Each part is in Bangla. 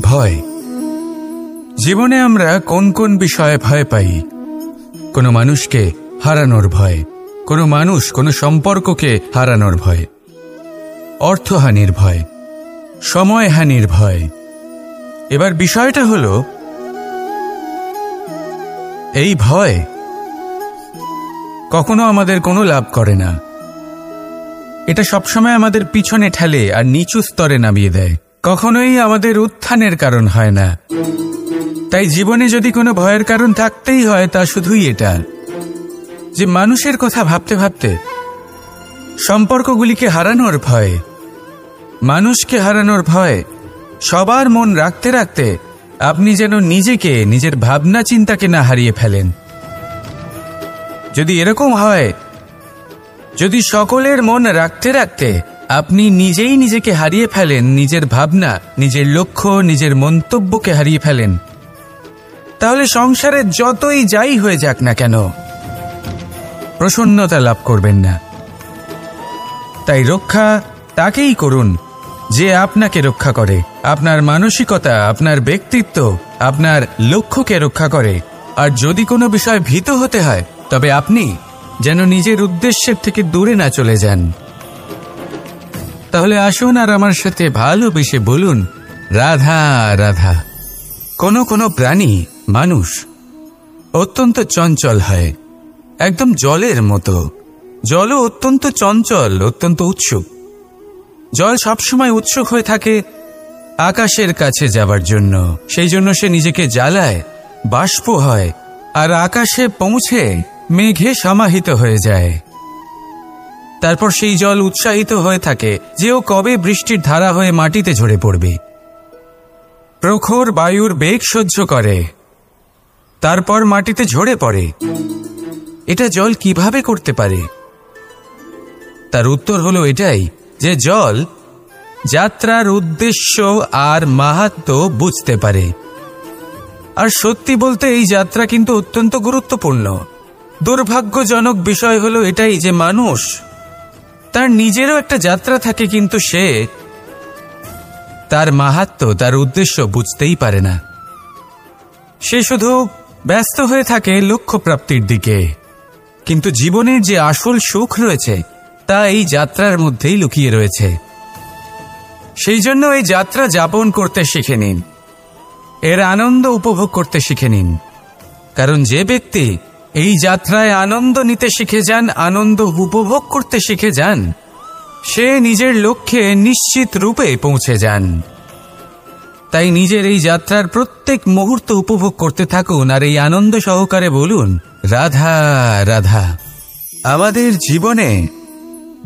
ভয়। জীবনে আমরা কোন কোন বিষয়ে ভয় পাই? কোনো মানুষকে হারানোর ভয়, কোনো মানুষ কোনো সম্পর্ককে হারানোর ভয়, অর্থহানির ভয়, সময়হানির ভয়। এবার বিষয়টা হলো, এই ভয় কখনো আমাদের কোনো লাভ করে না। এটা সবসময় আমাদের পিছনে ঠেলে আর নিচু স্তরে নামিয়ে দেয়, কখনোই আমাদের উত্থানের কারণ হয় না। তাই জীবনে যদি কোনো ভয়ের কারণ থাকতেই হয়, তা শুধুই এটা যে মানুষের কথা ভাবতে ভাবতে সম্পর্কগুলিকে হারানোর ভয়, মানুষকে হারানোর ভয়, সবার মন রাখতে রাখতে আপনি যেন নিজেকে, নিজের ভাবনা চিন্তাকে না হারিয়ে ফেলেন। যদি এরকম হয়, যদি সকলের মন রাখতে রাখতে আপনি নিজেই নিজেকে হারিয়ে ফেলেন, নিজের ভাবনা, নিজের লক্ষ্য, নিজের মন্তব্যকে হারিয়ে ফেলেন, তাহলে সংসারে যতই যাই হয়ে যাক না কেন প্রসন্নতা লাভ করবেন না। তাই রক্ষা তাকেই করুন যে আপনাকে রক্ষা করে, আপনার মানসিকতা, আপনার ব্যক্তিত্ব, আপনার লক্ষ্যকে রক্ষা করে। আর যদি কোনো বিষয় ভীত হতে হয়, তবে আপনি যেন নিজের উদ্দেশ্যের থেকে দূরে না চলে যান। তাহলে আসুন আর আমার সাথে ভালোবেসে বলুন, রাধা রাধা। কোনো প্রাণী, মানুষ অত্যন্ত চঞ্চল হয়, একদম জলের মতো। জলও অত্যন্ত চঞ্চল, অত্যন্ত উৎসুক। জল সবসময় উৎসুক হয়ে থাকে আকাশের কাছে যাবার জন্য। সেই জন্য সে নিজেকে জ্বালায়, বাষ্প হয়, আর আকাশে পৌঁছে মেঘে সমাহিত হয়ে যায়। তারপর সেই জল উৎসাহিত হয়ে থাকে যে ও কবে বৃষ্টির ধারা হয়ে মাটিতে ঝরে পড়বে। প্রখর বায়ুর বেগ সহ্য করে, তারপর মাটিতে ঝরে পড়ে। এটা জল কিভাবে করতে পারে? তার উত্তর হলো এটাই যে জল যাত্রার উদ্দেশ্য আর মাহাত্ম্য বুঝতে পারে। আর সত্যি বলতে এই যাত্রা কিন্তু অত্যন্ত গুরুত্বপূর্ণ। দুর্ভাগ্যজনক বিষয় হলো এটাই যে মানুষ তার নিজেরও একটা যাত্রা থাকে, কিন্তু সে তার মাহাত্ম্য, তার উদ্দেশ্য বুঝতেই পারে না। সে শুধু ব্যস্ত হয়ে থাকে লক্ষ্য প্রাপ্তির দিকে। কিন্তু জীবনের যে আসল সুখ রয়েছে তা এই যাত্রার মধ্যেই লুকিয়ে রয়েছে। সেই জন্য এই যাত্রা যাপন করতে শিখে নিন, এর আনন্দ উপভোগ করতে শিখে নিন। কারণ যে ব্যক্তি এই যাত্রায় আনন্দ নিতে শিখে যান, আনন্দ উপভোগ করতে শিখে যান, সে নিজের লক্ষ্যে নিশ্চিত রূপে পৌঁছে যান। তাই নিজের এই যাত্রার প্রত্যেক মুহূর্ত উপভোগ করতে থাকুন আর এই আনন্দ সহকারে বলুন, রাধা রাধা। আমাদের জীবনে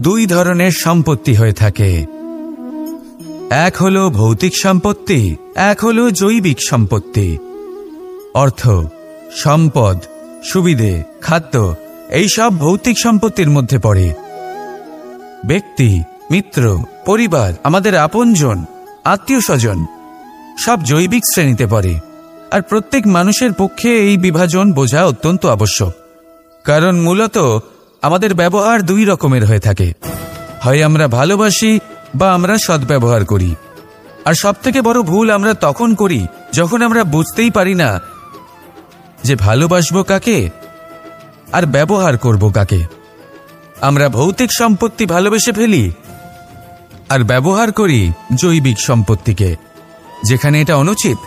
দুই ধরনের সম্পত্তি হয়ে থাকে, এক হলো ভৌতিক সম্পত্তি, এক হলো জৈবিক সম্পত্তি। অর্থ, সম্পদ, সুবিধে, খাদ্য, এই সব ভৌতিক সম্পত্তির মধ্যে পড়ে। ব্যক্তি, মিত্র, পরিবার, আমাদের আপনজন, আত্মীয় স্বজন সব জৈবিক শ্রেণীতে পড়ে। আর প্রত্যেক মানুষের পক্ষে এই বিভাজন বোঝা অত্যন্ত আবশ্যক। কারণ মূলত আমাদের ব্যবহার দুই রকমের হয়ে থাকে, হয় আমরা ভালোবাসি বা আমরা সদ্ব্যবহার করি। আর সবথেকে বড় ভুল আমরা তখন করি যখন আমরা বুঝতেই পারি না যে ভালোবাসবো কাকে আর ব্যবহার করব কাকে। আমরা ভৌতিক সম্পত্তি ভালোবেসে ফেলি আর ব্যবহার করি জৈবিক সম্পত্তিকে, যেখানে এটা অনুচিত।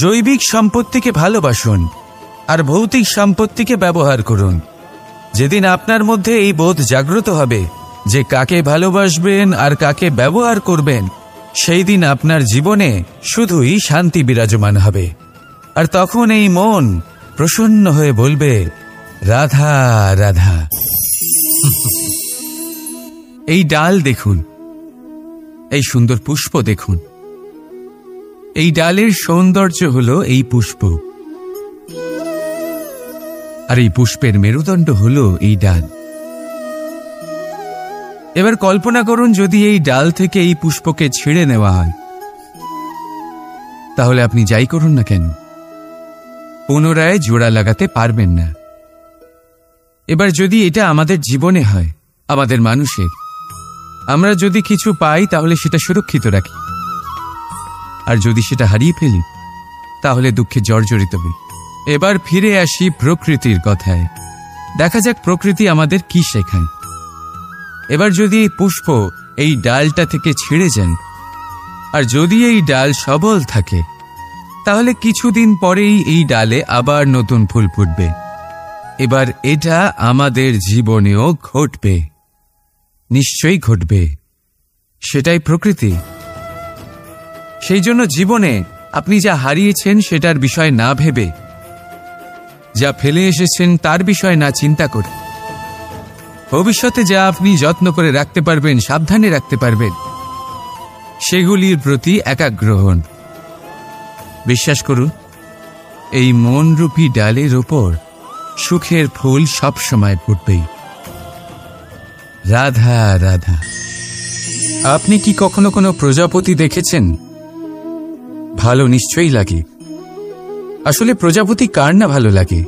জৈবিক সম্পত্তিকে ভালোবাসুন আর ভৌতিক সম্পত্তিকে ব্যবহার করুন। যেদিন আপনার মধ্যে এই বোধ জাগ্রত হবে যে কাকে ভালোবাসবেন আর কাকে ব্যবহার করবেন, সেই দিন আপনার জীবনে শুধুই শান্তি বিরাজমান হবে। আর তখন এই মন প্রসন্ন হয়ে বলবে, রাধা রাধা। এই ডাল দেখুন, এই সুন্দর পুষ্প দেখুন। এই ডালের সৌন্দর্য হলো এই পুষ্প, আর এই পুষ্পের মেরুদণ্ড হলো এই ডাল। এবার কল্পনা করুন যদি এই ডাল থেকে এই পুষ্পকে ছিঁড়ে নেওয়া হয়, তাহলে আপনি যাই করুন না কেন পুনরায় জোড়া লাগাতে পারবেন না। এবার যদি এটা আমাদের জীবনে হয়, আমাদের মানুষের। আমরা যদি কিছু পাই তাহলে সেটা সুরক্ষিত রাখি, আর যদি সেটা হারিয়ে ফেলি তাহলে দুঃখে জর্জরিত হই। এবার ফিরে আসি প্রকৃতির কথায়। দেখা যাক প্রকৃতি আমাদের কি শেখায়। এবার যদি এই পুষ্প এই ডালটা থেকে ছিঁড়ে যান, আর যদি এই ডাল সবল থাকে, তাহলে কিছুদিন পরেই এই ডালে আবার নতুন ফুল ফুটবে। এবার এটা আমাদের জীবনেও ঘটবে, নিশ্চয়ই ঘটবে। সেটাই প্রকৃতি। সেই জন্য জীবনে আপনি যা হারিয়েছেন সেটার বিষয় না ভেবে, যা ফেলে এসেছেন তার বিষয় না চিন্তা করে, ভবিষ্যতে যা আপনি যত্ন করে রাখতে পারবেন, সাবধানে রাখতে পারবেন, সেগুলির প্রতি একাগ্র হন। বিশ্বাস করুন, এই মনরূপী ডালের ওপর সুখের ফুল সবসময় ফুটবেই। রাধা রাধা। আপনি কি কখনো কোনো প্রজাপতি দেখেছেন? ভালো নিশ্চয়ই লাগে। আসলে প্রজাপতি কার না ভালো লাগে?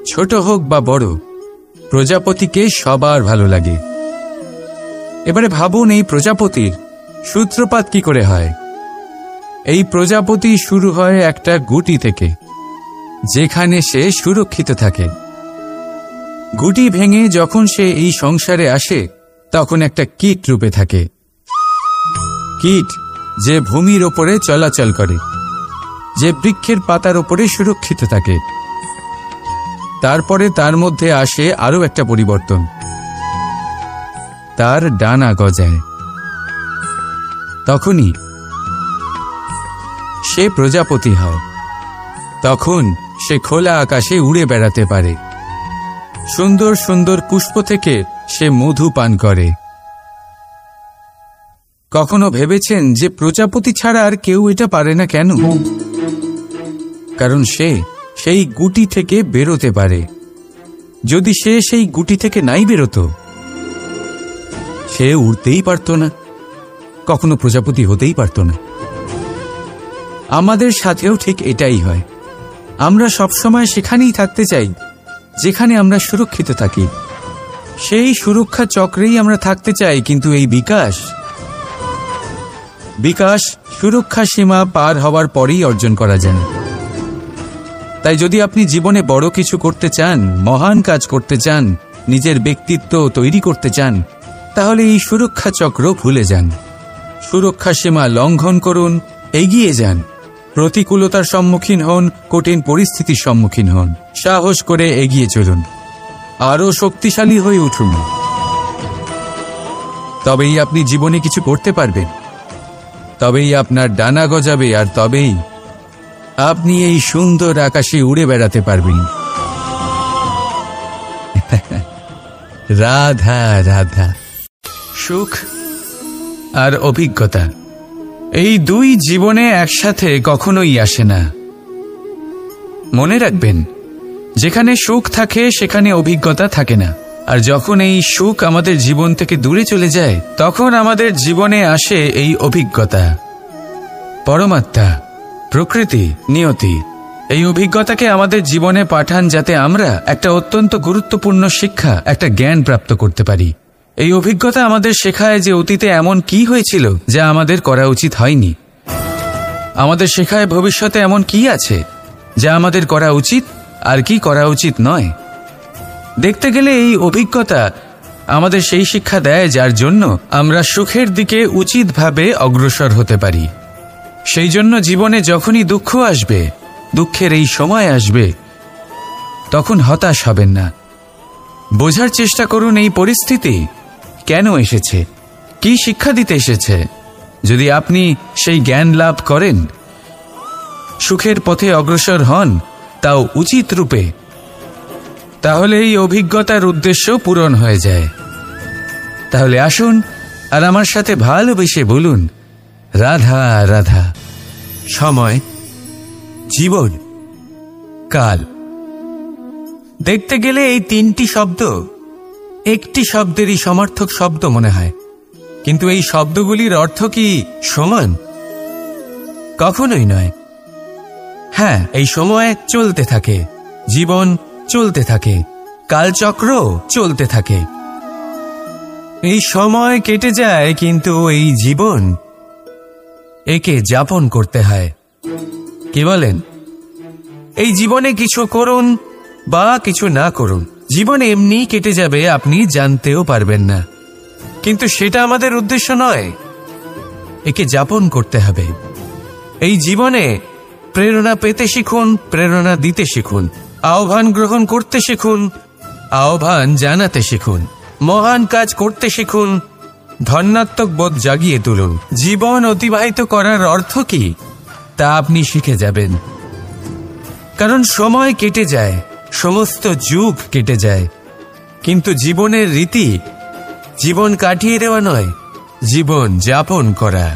ছোট হোক বা বড়, প্রজাপতিকে সবার ভালো লাগে। এবারে ভাবুন, এই প্রজাপতির সূত্রপাত কি করে হয়? এই প্রজাপতি শুরু হয় একটা গুটি থেকে, যেখানে সে সুরক্ষিত থাকে। গুটি ভেঙে যখন সে এই সংসারে আসে, তখন একটা কীট রূপে থাকে। কীট যে ভূমির ওপরে চলাচল করে, যে বৃক্ষের পাতার ওপরে সুরক্ষিত থাকে। তারপরে তার মধ্যে আসে আরো একটা পরিবর্তন, তার ডানা গজায়। তখনই সে প্রজাপতি হয়। তখন সে খোলা আকাশে উড়ে বেড়াতে পারে। সুন্দর সুন্দর পুষ্প থেকে সে মধু পান করে। কখনো ভেবেছেন যে প্রজাপতি ছাড়া আর কেউ এটা পারে না কেন? কারণ সে সেই গুটি থেকে বেরোতে পারে। যদি সে সেই গুটি থেকে নাই বেরোতো, সে উড়তেই পারত না, কখনো প্রজাপতি হতেই পারত না। আমাদের সাথেও ঠিক এটাই হয়। আমরা সবসময় সেখানেই থাকতে চাই যেখানে আমরা সুরক্ষিত থাকি। সেই সুরক্ষা চক্রেই আমরা থাকতে চাই, কিন্তু এই বিকাশ সুরক্ষা সীমা পার হওয়ার পরেই অর্জন করা যায়। তাই যদি আপনি জীবনে বড় কিছু করতে চান, মহান কাজ করতে চান, নিজের ব্যক্তিত্ব তৈরি করতে চান, তাহলে এই সুরক্ষা চক্র ভুলে যান। সুরক্ষা সীমা লঙ্ঘন করুন, এগিয়ে যান, প্রতিকূলতার সম্মুখীন হন, কঠিন পরিস্থিতির সম্মুখীন হন, সাহস করে এগিয়ে চলুন, আরো শক্তিশালী হয়ে উঠুন। তবেই আপনি জীবনে কিছু করতে পারবেন, তবেই আপনার ডানা গজাবে, আর তবেই আপনি এই সুন্দর আকাশে উড়ে বেড়াতে পারবেন। রাধা রাধা। সুখ আর অভিজ্ঞতা, এই দুই জীবনে একসাথে কখনোই আসে না। মনে রাখবেন, যেখানে সুখ থাকে সেখানে অভিজ্ঞতা থাকে না। আর যখন এই সুখ আমাদের জীবন থেকে দূরে চলে যায়, তখন আমাদের জীবনে আসে এই অভিজ্ঞতা। পরমাত্মা, প্রকৃতি, নিয়তি এই অভিজ্ঞতাকে আমাদের জীবনে পাঠান, যাতে আমরা একটা অত্যন্ত গুরুত্বপূর্ণ শিক্ষা, একটা জ্ঞান প্রাপ্ত করতে পারি। এই অভিজ্ঞতা আমাদের শেখায় যে অতীতে এমন কি হয়েছিল যা আমাদের করা উচিত হয়নি। আমাদের শেখায় ভবিষ্যতে এমন কি আছে যা আমাদের করা উচিত আর কি করা উচিত নয়। দেখতে গেলে এই অভিজ্ঞতা আমাদের সেই শিক্ষা দেয় যার জন্য আমরা সুখের দিকে উচিতভাবে অগ্রসর হতে পারি। সেই জন্য জীবনে যখনই দুঃখ আসবে, দুঃখের এই সময় আসবে, তখন হতাশ হবেন না। বোঝার চেষ্টা করুন এই পরিস্থিতি কেন এসেছে, কি শিক্ষা দিতে এসেছে। যদি আপনি সেই জ্ঞান লাভ করেন, সুখের পথে অগ্রসর হন, তাও উচিত রূপে, তাহলে এই অভিজ্ঞতার উদ্দেশ্য পূরণ হয়ে যায়। তাহলে আসুন আর আমার সাথে ভালোবেসে বলুন, রাধা রাধা। সময়, জীবন, কাল। দেখতে গেলে এই তিনটি শব্দ একটি শব্দেরই সমার্থক শব্দ মনে হয়, কিন্তু এই শব্দগুলির অর্থ কি সমান? কখনোই নয়। হ্যাঁ, এই সময় চলতে থাকে, জীবন চলতে থাকে, কালচক্র চলতে থাকে, এই সময় কেটে যায়, কিন্তু এই জীবন একে যাপন করতে হয়। কি বলেন? এই জীবনে কিছু করুন বা কিছু না করুন, জীবন এমনি কেটে যাবে, আপনি জানতেও পারবেন না। কিন্তু সেটা আমাদের উদ্দেশ্য নয়, একে যাপন করতে হবে। এই জীবনে প্রেরণা পেতে শিখুন, প্রেরণা দিতে শিখুন, আহ্বান গ্রহণ করতে শিখুন, আহ্বান জানাতে শিখুন, মহান কাজ করতে শিখুন, ধন্যাত্মক বোধ জাগিয়ে তুলুন। জীবন অতিবাহিত করার অর্থ কি তা আপনি শিখে যাবেন। কারণ সময় কেটে যায়, সমস্ত যুগ কেটে যায়, কিন্তু জীবনের রীতি জীবন কাটিয়ে দেওয়া নয়, জীবন যাপন করা।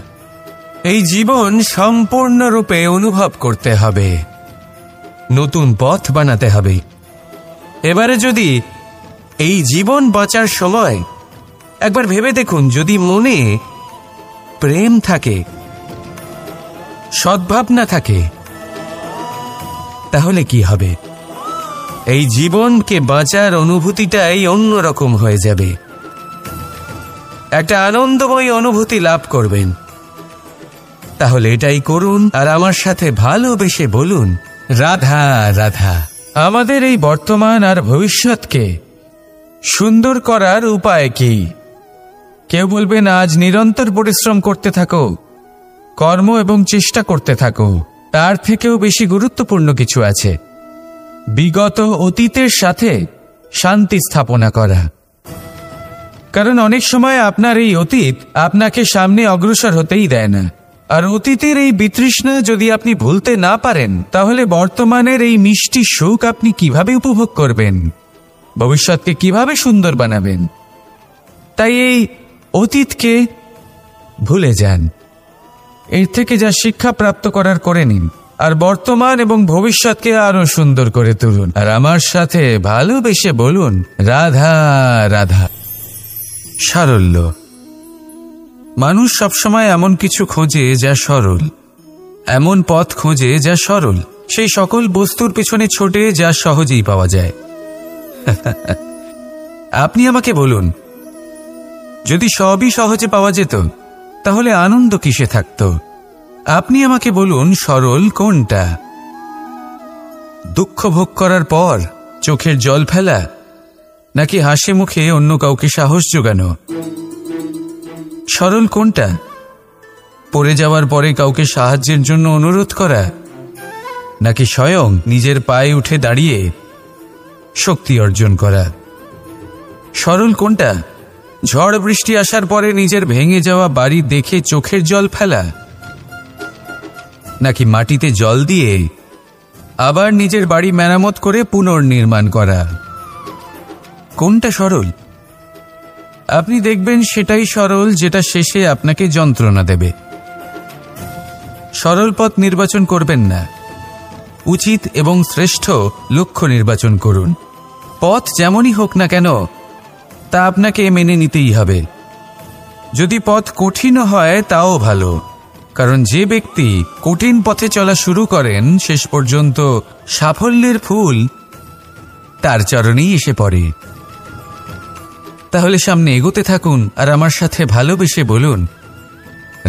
এই জীবন সম্পূর্ণরূপে অনুভব করতে হবে, নতুন পথ বানাতে হবে। এবারে যদি এই জীবন বাঁচার সময় একবার ভেবে দেখুন, যদি মনে প্রেম থাকে, সদ্ভাবনা থাকে, তাহলে কি হবে? এই জীবনকে বাঁচার অনুভূতিটাই অন্যরকম হয়ে যাবে, একটা আনন্দময় অনুভূতি লাভ করবেন। তাহলে এটাই করুন, আর আমার সাথে ভালোবেসে বলুন, রাধা রাধা। আমাদের এই বর্তমান আর ভবিষ্যৎকে সুন্দর করার উপায় কি? কেউ বলবেন, আজ নিরন্তর পরিশ্রম করতে থাকো, কর্ম এবং চেষ্টা করতে থাকো। তার থেকেও বেশি গুরুত্বপূর্ণ কিছু আছে, বিগত অতীতের সাথে শান্তি স্থাপনা করা। কারণ অনেক সময় আপনার এই অতীত আপনাকে সামনে অগ্রসর হতেই দেয় না। আর অতীতের এই বিতৃষ্ণা যদি আপনি ভুলতে না পারেন, তাহলে বর্তমানের এই মিষ্টি সুখ আপনি কিভাবে উপভোগ করবেন, ভবিষ্যৎকে কিভাবে সুন্দর বানাবেন? তাই এই অতীতকে ভুলে যান, এর থেকে যা শিক্ষা প্রাপ্ত করার করে নিন, আর বর্তমান এবং ভবিষ্যৎকে আরো সুন্দর করে তুলুন। আর আমার সাথে ভালোবেসে বলুন, রাধা রাধা। সারল্য। মানুষ সবসময় এমন কিছু খোঁজে যা সরল, এমন পথ খোঁজে যা সরল, সেই সকল বস্তুর পেছনে ছোটে যা সহজেই পাওয়া যায়। আপনি আমাকে বলুন, যদি সবই সহজে পাওয়া যেত, তাহলে আনন্দ কিসে থাকত? আপনি আমাকে বলুন, সরল কোনটা? দুঃখ ভোগ করার পর চোখের জল ফেলা, নাকি হাসি মুখে অন্য কাউকে সাহস জোগানো? সরল কোনটা? পড়ে যাওয়ার পরে কাউকে সাহায্যের জন্য অনুরোধ করা, নাকি স্বয়ং নিজের পায়ে উঠে দাঁড়িয়ে শক্তি অর্জন করা? সরল কোনটা? ঝড় বৃষ্টি আসার পরে নিজের ভেঙে যাওয়া বাড়ি দেখে চোখের জল ফেলা, নাকি মাটিতে জল দিয়ে আবার নিজের বাড়ি মেরামত করে পুনর্নির্মাণ করা? কোনটা সরল? আপনি দেখবেন সেটাই সরল যেটা শেষে আপনাকে যন্ত্রণা দেবে। সরল পথ নির্বাচন করবেন না, উচিত এবং শ্রেষ্ঠ লক্ষ্য নির্বাচন করুন। পথ যেমনই হোক না কেন, তা আপনাকে মেনে নিতেই হবে। যদি পথ কঠিন হয় তাও ভালো, কারণ যে ব্যক্তি কঠিন পথে চলা শুরু করেন, শেষ পর্যন্ত সাফল্যের ফুল তার চরণেই এসে পড়ে। তাহলে সামনে এগোতে থাকুন, আর আমার সাথে ভালোবেসে বলুন,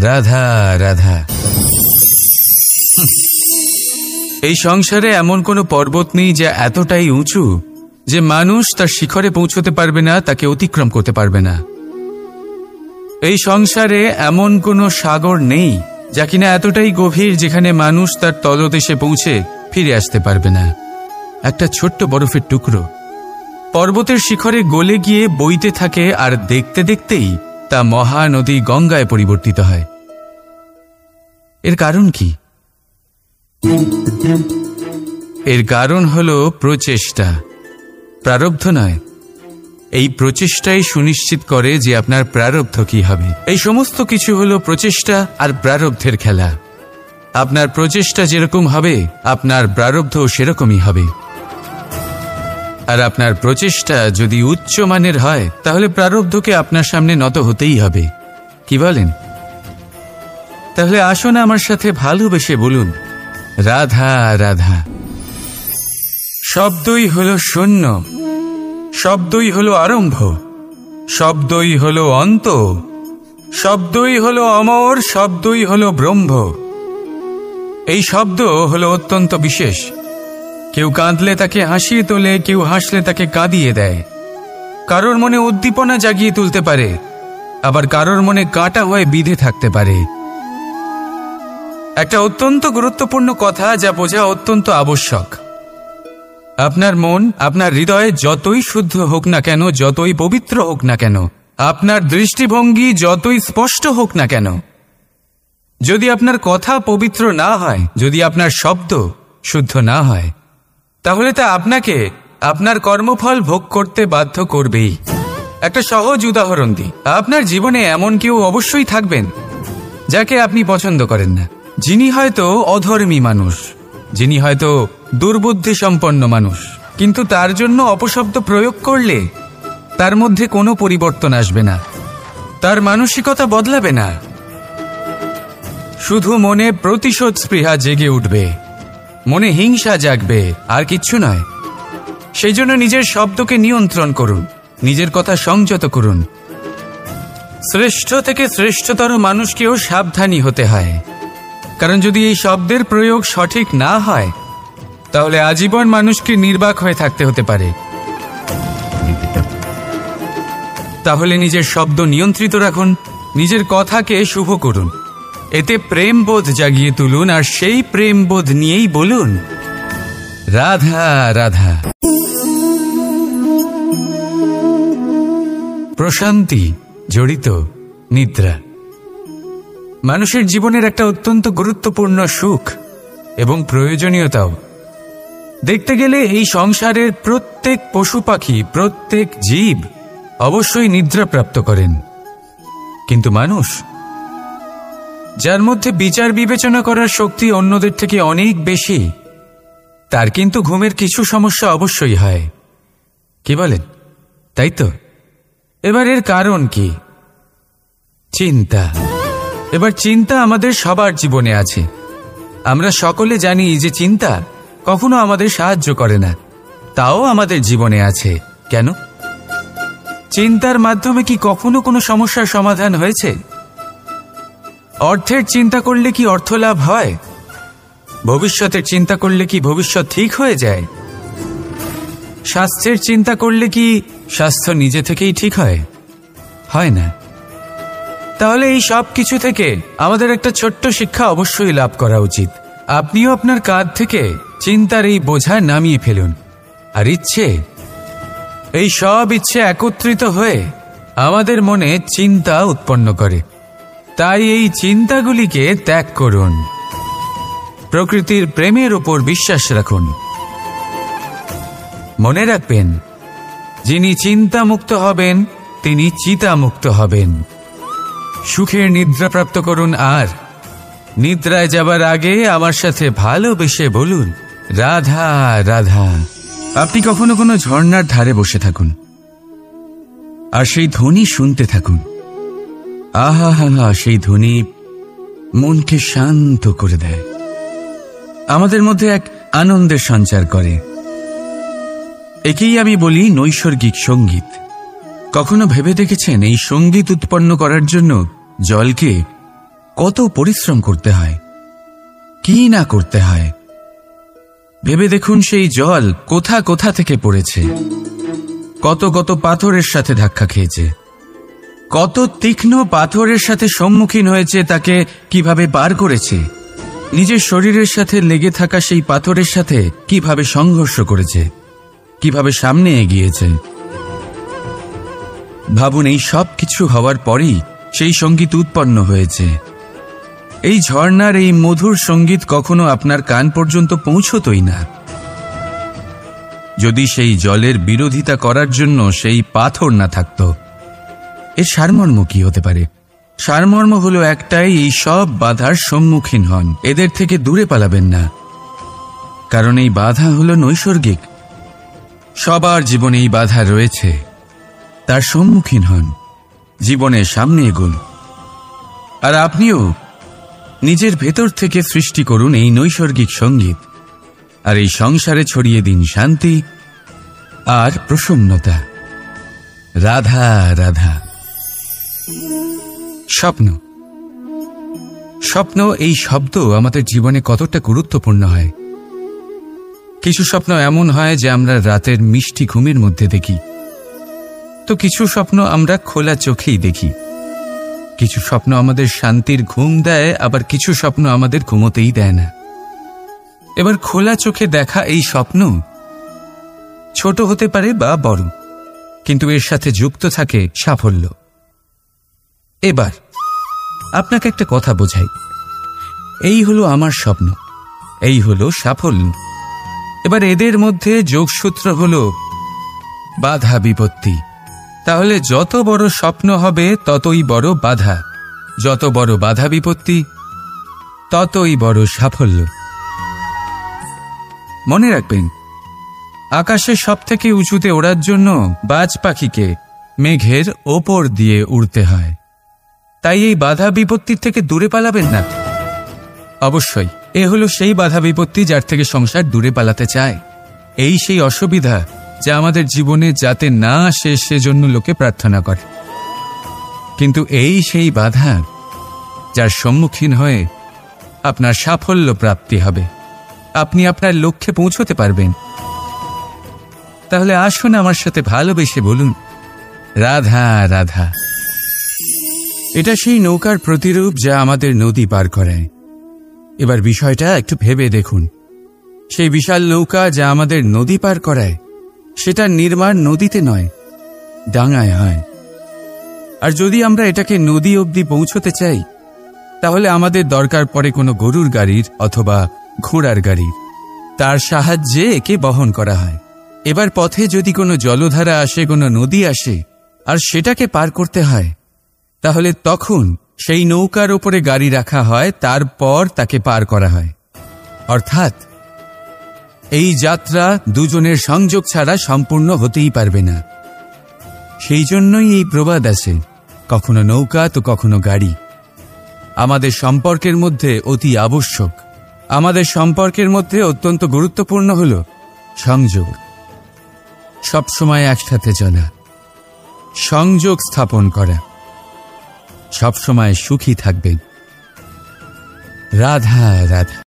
রাধা রাধা। এই সংসারে এমন কোনো পর্বত নেই যা এতটাই উঁচু যে মানুষ তার শিখরে পৌঁছতে পারবে না, তাকে অতিক্রম করতে পারবে না। এই সংসারে এমন কোনো সাগর নেই যা কিনা এতটাই গভীর যেখানে মানুষ তার তলদেশে পৌঁছে ফিরে আসতে পারবে না। একটা ছোট্ট বরফের টুকরো পর্বতের শিখরে গলে গিয়ে বইতে থাকে, আর দেখতে দেখতেই তা মহানদী গঙ্গায় পরিবর্তিত হয়। এর কারণ কি? এর কারণ হলো প্রচেষ্টা, প্রারব্ধ নয়। এই প্রচেষ্টাই সুনিশ্চিত করে যে আপনার প্রারব্ধ কি হবে। এই সমস্ত কিছু হলো প্রচেষ্টা আর প্রারব্ধের খেলা। আপনার প্রচেষ্টা যেরকম হবে, আপনার প্রারব্ধ সেরকমই হবে। আর আপনার প্রচেষ্টা যদি উচ্চ মানের হয়, তাহলে প্রারব্ধকে আপনার সামনে নত হতেই হবে। কি বলেন? তাহলে আসুন আমার সাথে ভালোবেসে বলুন, রাধা রাধা। শব্দই হলো শূন্য, শব্দই হলো আরম্ভ, শব্দই হলো অন্ত, শব্দই হলো অমর, শব্দই হলো ব্রহ্ম। এই শব্দ হলো অত্যন্ত বিশেষ। কেউ কাঁদলে তাকে হাসিয়ে তোলে, কেউ হাসলে তাকে কাঁদিয়ে দেয়। কারোর মনে উদ্দীপনা জাগিয়ে তুলতে পারে, আবার কারোর মনে কাঁটা হয়ে বিঁধে থাকতে পারে। একটা অত্যন্ত গুরুত্বপূর্ণ কথা যা বোঝা অত্যন্ত আবশ্যক। আপনার মন, আপনার হৃদয়ে যতই শুদ্ধ হোক না কেন, যতই পবিত্র হোক না কেন, আপনার দৃষ্টিভঙ্গি যতই স্পষ্ট হোক না কেন, যদি আপনার কথা পবিত্র না হয়, যদি আপনার শব্দ শুদ্ধ না হয়, তাহলে তা আপনাকে আপনার কর্মফল ভোগ করতে বাধ্য করবেই। একটা সহজ উদাহরণ দিই। আপনার জীবনে এমন কেউ অবশ্যই থাকবেন যাকে আপনি পছন্দ করেন না, যিনি হয়তো অধর্মী মানুষ, যিনি হয়তো দুর্বুদ্ধি সম্পন্ন মানুষ, কিন্তু তার জন্য অপশব্দ প্রয়োগ করলে তার মধ্যে কোনো পরিবর্তন আসবে না, তার মানসিকতা বদলাবে না, শুধু মনে প্রতিশোধ স্পৃহা জেগে উঠবে, মনে হিংসা জাগবে, আর কিচ্ছু নয়। সেই জন্য নিজের শব্দকে নিয়ন্ত্রণ করুন, নিজের কথা সংযত করুন। শ্রেষ্ঠ থেকে শ্রেষ্ঠতর মানুষকেও সাবধানী হতে হয়, কারণ যদি এই শব্দের প্রয়োগ সঠিক না হয়, তাহলে আজীবন মানুষকে নির্বাক হয়ে থাকতে হতে পারে। তাহলে নিজের শব্দ নিয়ন্ত্রিত রাখুন, নিজের কথাকে শুভ করুন, এতে প্রেমবোধ জাগিয়ে তুলুন, আর সেই প্রেমবোধ নিয়েই বলুন, রাধা রাধা। প্রশান্তি জড়িত নিদ্রা মানুষের জীবনের একটা অত্যন্ত গুরুত্বপূর্ণ সুখ এবং প্রয়োজনীয়তাও। দেখতে গেলে এই সংসারের প্রত্যেক পশু পাখি, প্রত্যেক জীব অবশ্যই নিদ্রা প্রাপ্ত করেন, কিন্তু মানুষ, যার মধ্যে বিচার বিবেচনা করার শক্তি অন্যদের থেকে অনেক বেশি, তার কিন্তু ঘুমের কিছু সমস্যা অবশ্যই হয়। কি বলেন? তাই তো। এবার এর কারণ কি? চিন্তা। এবার চিন্তা আমাদের সবার জীবনে আছে। আমরা সকলে জানি যে চিন্তা কখনো আমাদের সাহায্য করে না, তাও আমাদের জীবনে আছে। কেন? চিন্তার মাধ্যমে কি কখনো কোনো সমস্যার সমাধান হয়েছে? অর্থের চিন্তা করলে কি অর্থ লাভ হয়? ভবিষ্যতের চিন্তা করলে কি ভবিষ্যৎ ঠিক হয়ে যায়? স্বাস্থ্যের চিন্তা করলে কি স্বাস্থ্য নিজে থেকেই ঠিক হয়? হয় না। তাহলে এই সব কিছু থেকে আমাদের একটা ছোট্ট শিক্ষা অবশ্যই লাভ করা উচিত। আপনিও আপনার কাঁধ থেকে চিন্তার এই বোঝা নামিয়ে ফেলুন, আর এই সব ইচ্ছে একত্রিত হয়ে আমাদের মনে চিন্তা উৎপন্ন করে। তাই এই চিন্তাগুলিকে ত্যাগ করুন, প্রকৃতির প্রেমের উপর বিশ্বাস রাখুন। মনে রাখবেন, যিনি চিন্তামুক্ত হবেন তিনি চিতামুক্ত হবেন। সুখের নিদ্রা প্রাপ্ত করুন, আর নিদ্রায় যাবার আগে আমার সাথে ভালোবেসে বলুন, রাধা রাধা। আপনি কখনো কোনো ঝর্ণার ধারে বসে থাকুন আর সেই ধ্বনি শুনতে থাকুন। আহা হা হা, সেই ধ্বনি মনকে শান্ত করে দেয়, আমাদের মধ্যে এক আনন্দের সঞ্চার করে। একেই আমি বলি নৈসর্গিক সঙ্গীত। কখনো ভেবে দেখেছেন এই সঙ্গীত উৎপন্ন করার জন্য জলকে কত পরিশ্রম করতে হয়, কি না করতে হয়? ভেবে দেখুন, সেই জল কোথা কোথা থেকে পড়েছে, কত কত পাথরের সাথে ধাক্কা খেয়েছে, কত তীক্ষ্ণ পাথরের সাথে সম্মুখীন হয়েছে, তাকে কিভাবে পার করেছে, নিজের শরীরের সাথে লেগে থাকা সেই পাথরের সাথে কিভাবে সংঘর্ষ করেছে, কিভাবে সামনে এগিয়েছে। ভাবুন, এই সব কিছু হওয়ার পরেই সেই সঙ্গীত উৎপন্ন হয়েছে। এই ঝর্ণার এই মধুর সঙ্গীত কখনো আপনার কান পর্যন্ত পৌঁছতই না যদি সেই জলের বিরোধিতা করার জন্য সেই পাথর না থাকত। এর সারমর্ম কি হতে পারে? সারমর্ম হলো একটাই, এই সব বাধার সম্মুখীন হন, এদের থেকে দূরে পালাবেন না, কারণ এই বাধা হলো নৈসর্গিক। সবার জীবনে এই বাধা রয়েছে, তার সম্মুখীন হন, জীবনের সামনে এগোন। আর আপনিও নিজের ভেতর থেকে সৃষ্টি করুন এই নৈসর্গিক সঙ্গীত, আর এই সংসারে ছড়িয়ে দিন শান্তি আর প্রসন্নতা। রাধা রাধা। স্বপ্ন, স্বপ্ন এই শব্দ আমাদের জীবনে কতটা গুরুত্বপূর্ণ হয়। কিছু স্বপ্ন এমন হয় যে আমরা রাতের মিষ্টি ঘুমের মধ্যে দেখি, তো কিছু স্বপ্ন আমরা খোলা চোখেই দেখি। কিছু স্বপ্ন আমাদের শান্তির ঘুম দেয়, আবার কিছু স্বপ্ন আমাদের ঘুমোতেই দেয় না। এবার খোলা চোখে দেখা এই স্বপ্ন ছোট হতে পারে বা বড়, কিন্তু এর সাথে যুক্ত থাকে সাফল্য। এবার আপনাকে একটা কথা বোঝাই, এই হলো আমার স্বপ্ন, এই হলো সাফল্য। এবার এদের মধ্যে যোগসূত্র হলো বাধা বিপত্তি। তাহলে যত বড় স্বপ্ন হবে ততই বড় বাধা, যত বড় বাধা বিপত্তি ততই বড় সাফল্য। মনে রাখবেন, আকাশে সবথেকে উঁচুতে ওড়ার জন্য বাজ পাখিকে মেঘের ওপর দিয়ে উড়তে হয়। তাই এই বাধা বিপত্তির থেকে দূরে পালাবেন না। অবশ্যই এ হলো সেই বাধা বিপত্তি যার থেকে সংসার দূরে পালাতে চায়। এই সেই অসুবিধা যা আমাদের জীবনে যাতে না আসে সেজন্য লোকে প্রার্থনা করে। কিন্তু এই সেই বাধা যার সম্মুখীন হয়ে আপনার সাফল্য প্রাপ্তি হবে, আপনি আপনার লক্ষ্যে পৌঁছতে পারবেন। তাহলে আসুন আমার সাথে ভালোবেসে বলুন রাধা রাধা। এটা সেই নৌকার প্রতিরূপ যা আমাদের নদী পার করায়। এবার বিষয়টা একটু ভেবে দেখুন, সেই বিশাল নৌকা যা আমাদের নদী পার করায়, সেটার নির্মাণ নদীতে নয়, ডাঙায় হয়। আর যদি আমরা এটাকে নদী অবধি পৌঁছতে চাই, তাহলে আমাদের দরকার পড়ে কোনো গরুর গাড়ির অথবা ঘোড়ার গাড়ির। তার সাহায্যে একে বহন করা হয়। এবার পথে যদি কোনো জলধারা আসে, কোনো নদী আসে, আর সেটাকে পার করতে হয়, তাহলে তখন সেই নৌকার ওপরে গাড়ি রাখা হয়, তারপর তাকে পার করা হয়। অর্থাৎ এই যাত্রা দুজনের সংযোগ ছাড়া সম্পূর্ণ হতেই পারবে না। সেই জন্যই এই প্রবাদ আছে, কখনো নৌকা তো কখনো গাড়ি। আমাদের সম্পর্কের মধ্যে অতি আবশ্যক, আমাদের সম্পর্কের মধ্যে অত্যন্ত গুরুত্বপূর্ণ হল সংযোগ। সবসময় একসাথে চলা, সংযোগ স্থাপন করা, সবসময় সুখী থাকবেন। রাধা রাধা।